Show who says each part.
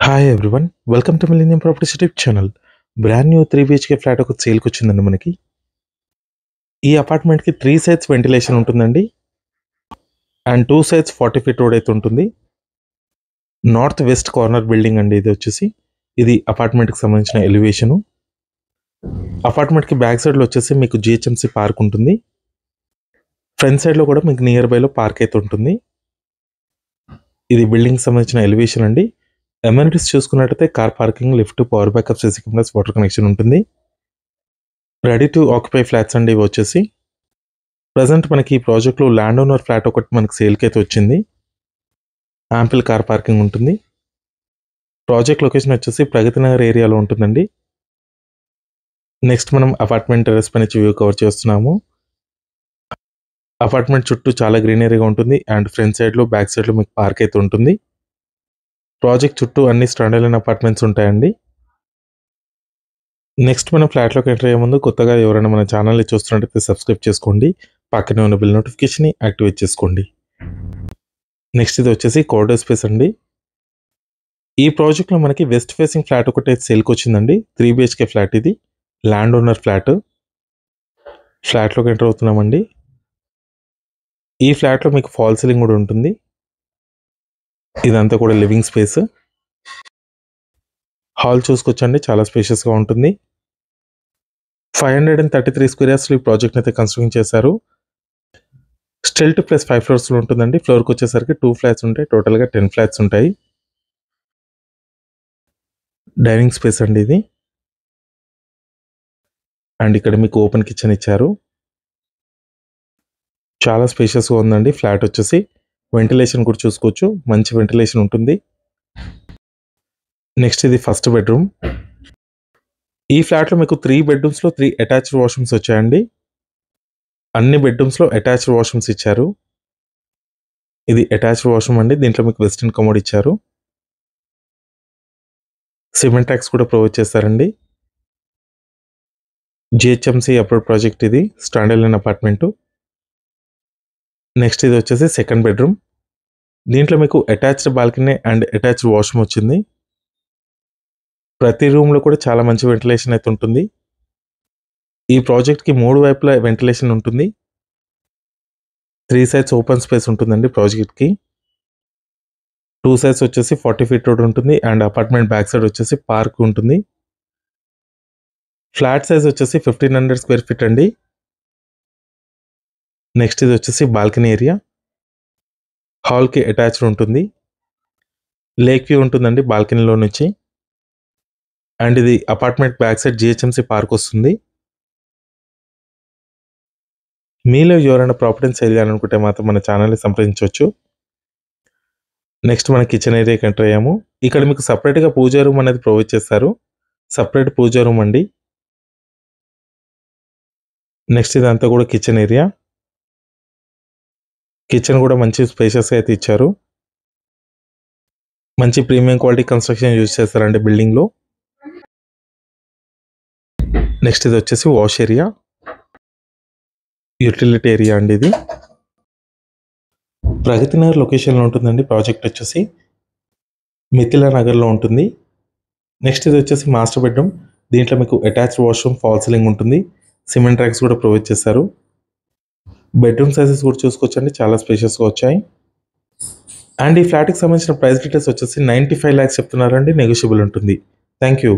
Speaker 1: Hi everyone, welcome to millennium properties YouTube channel. Brand new 3 BHK flat ఒక సేల్కి వచ్చిందండి మనకి. ఈ అపార్ట్మెంట్కి 3 సైడ్స్ వెంటిలేషన్ ఉంటుందండి అండ్ 2 సైడ్స్ 40 ఫీట్ రోడ్ అయితే ఉంటుంది. నార్త్ వెస్ట్ కార్నర్ బిల్డింగ్ అండి ఇది వచ్చేసి. ఇది అపార్ట్మెంట్కి సంబంధించిన ఎలివేషను. అపార్ట్మెంట్కి బ్యాక్ సైడ్లో వచ్చేసి మీకు GHMC పార్క్ ఉంటుంది. ఫ్రంట్ సైడ్లో కూడా మీకు నియర్ బైలో పార్క్ అయితే ఉంటుంది. ఇది బిల్డింగ్కి సంబంధించిన ఎలివేషన్ అండి. ఎమ్యూనిటీస్ చూసుకున్నట్టయితే car parking, lift, power backup, CC cameras, water connection ఉంటుంది. రెడీ టు ఆక్యుపై ఫ్లాట్స్ అండి ఇవి వచ్చేసి. ప్రజెంట్ మనకి ఈ ప్రాజెక్ట్లో ల్యాండ్ ఓనర్ ఫ్లాట్ ఒకటి మనకి సేల్కి అయితే వచ్చింది. యాంపిల్ కార్ పార్కింగ్ ఉంటుంది. ప్రాజెక్ట్ లొకేషన్ వచ్చేసి ప్రగతి నగర్ ఏరియాలో ఉంటుందండి. నెక్స్ట్ మనం అపార్ట్మెంట్ టెర్రస్ పై నుంచి వ్యూ కవర్ చేస్తున్నాము. అపార్ట్మెంట్ చుట్టూ చాలా గ్రీనరీగా ఉంటుంది అండ్ ఫ్రంట్ సైడ్లో బ్యాక్ సైడ్లో మీకు పార్క్ అయితే ఉంటుంది. ప్రాజెక్ట్ చుట్టూ అన్ని స్టాండర్డ్ అపార్ట్మెంట్స్ ఉంటాయండి. నెక్స్ట్ మనం ఫ్లాట్లోకి ఎంటర్ అయ్యే ముందు కొత్తగా ఎవరైనా మన ఛానల్ని చూస్తున్నట్టయితే సబ్స్క్రైబ్ చేసుకోండి. పక్కనే ఉన్న బిల్ నోటిఫికేషన్ని యాక్టివేట్ చేసుకోండి. నెక్స్ట్ ఇది వచ్చేసి కారిడార్ స్పేస్ అండి. ఈ ప్రాజెక్ట్లో మనకి వెస్ట్ ఫేసింగ్ ఫ్లాట్ ఒకటి సేల్కి వచ్చిందండి. 3 BHK ఫ్లాట్ ఇది. Land owner flat. ఫ్లాట్లోకి ఎంటర్ అవుతున్నామండి. ఈ ఫ్లాట్లో మీకు ఫాల్ సీలింగ్ కూడా ఉంటుంది. ఇదంతా కూడా లివింగ్ స్పేస్. హాల్ చూసుకొచ్చండి, చాలా స్పేషియస్గా ఉంటుంది. 533 స్క్వేర్ యార్డ్స్లో ఈ ప్రాజెక్ట్ అయితే కన్స్ట్రక్షన్ చేశారు. స్టిల్ట్ ప్లస్ 5 ఫ్లోర్స్లో ఉంటుందండి. ఫ్లోర్కి వచ్చేసరికి 2 ఫ్లాట్స్ ఉంటాయి. టోటల్గా 10 ఫ్లాట్స్ ఉంటాయి. డైనింగ్ స్పేస్ అండి ఇది. అండ్ ఇక్కడ మీకు ఓపెన్ కిచెన్ ఇచ్చారు. చాలా స్పేషియస్గా ఉందండి ఫ్లాట్ వచ్చేసి. వెంటిలేషన్ కూడా చూసుకోవచ్చు, మంచి వెంటిలేషన్ ఉంటుంది. నెక్స్ట్ ఇది ఫస్ట్ బెడ్రూమ్. ఈ ఫ్లాట్లో మీకు 3 బెడ్రూమ్స్లో 3 అటాచ్డ్ వాష్రూమ్స్ వచ్చాయండి. అన్ని బెడ్రూమ్స్లో అటాచ్డ్ వాష్రూమ్స్ ఇచ్చారు. ఇది అటాచ్డ్ వాష్రూమ్ అండి. దీంట్లో మీకు వెస్టర్న్ కమోడ్ ఇచ్చారు. సిమెంట్ ట్యాక్స్ కూడా ప్రొవైడ్ చేస్తారండి. GHMC అప్రూవ్డ్ ప్రాజెక్ట్ ఇది. Standard apartment. నెక్స్ట్ ఇది వచ్చేసి సెకండ్ బెడ్రూమ్. దీంట్లో మీకు attached balcony and attached washroom వచ్చింది. ప్రతి రూమ్లో కూడా చాలా మంచి వెంటిలేషన్ అయితే ఉంటుంది. ఈ ప్రాజెక్ట్కి 3 వైపులా వెంటిలేషన్ ఉంటుంది. 3 సైడ్స్ ఓపెన్ స్పేస్ ఉంటుందండి ప్రాజెక్ట్కి. 2 సైడ్స్ వచ్చేసి 40 ఫీట్ రోడ్ ఉంటుంది అండ్ అపార్ట్మెంట్ బ్యాక్ సైడ్ వచ్చేసి పార్క్ ఉంటుంది. ఫ్లాట్ సైజ్ వచ్చేసి 1500 స్క్వేర్ ఫీట్ అండి. నెక్స్ట్ ఇది వచ్చేసి బాల్కనీ ఏరియా. హాల్కి అటాచ్డ్ ఉంటుంది. లేక్ వ్యూ ఉంటుందండి బాల్కనీలో నుంచి. అండ్ ఇది apartment back side GHMC park వస్తుంది. మీలో ఎవరైనా ప్రాపర్టీని సేల్ చేయాలనుకుంటే మాత్రం మన ఛానల్ని సంప్రదించవచ్చు. నెక్స్ట్ మన కిచెన్ ఏరియాకి ఎంటర్ అయ్యాము. ఇక్కడ మీకు సపరేట్గా పూజా రూమ్ అనేది ప్రొవైడ్ చేస్తారు. సపరేట్ పూజా రూమ్ అండి. నెక్స్ట్ ఇదంతా కూడా కిచెన్ ఏరియా. కిచెన్ కూడా మంచి స్పేషియస్గా అయితే ఇచ్చారు. మంచి ప్రీమియం క్వాలిటీ కన్స్ట్రక్షన్ యూజ్ చేస్తారండి బిల్డింగ్లో. నెక్స్ట్ ఇది వచ్చేసి వాష్ ఏరియా, యూటిలిటీ ఏరియా అండి ఇది. ప్రగతి నగర్ లొకేషన్లో ఉంటుందండి. ప్రాజెక్ట్ వచ్చేసి మిథిలా నగర్లో ఉంటుంది. నెక్స్ట్ ఇది వచ్చేసి మాస్టర్ బెడ్రూమ్. దీంట్లో మీకు అటాచ్డ్ వాష్రూమ్, ఫాల్ సీలింగ్ ఉంటుంది. సిమెంట్ ట్రాక్స్ కూడా ప్రొవైడ్ చేస్తారు. బెడ్రూమ్ సైజెస్ కూడా చూసుకోవచ్చండి, చాలా స్పేషియస్గా వచ్చాయి. అండ్ ఈ ఫ్లాట్కి సంబంధించిన ప్రైస్ డీటెయిల్స్ వచ్చేసి 95 lakhs చెప్తున్నారండి. నెగోషియబుల్ ఉంటుంది. Thank you.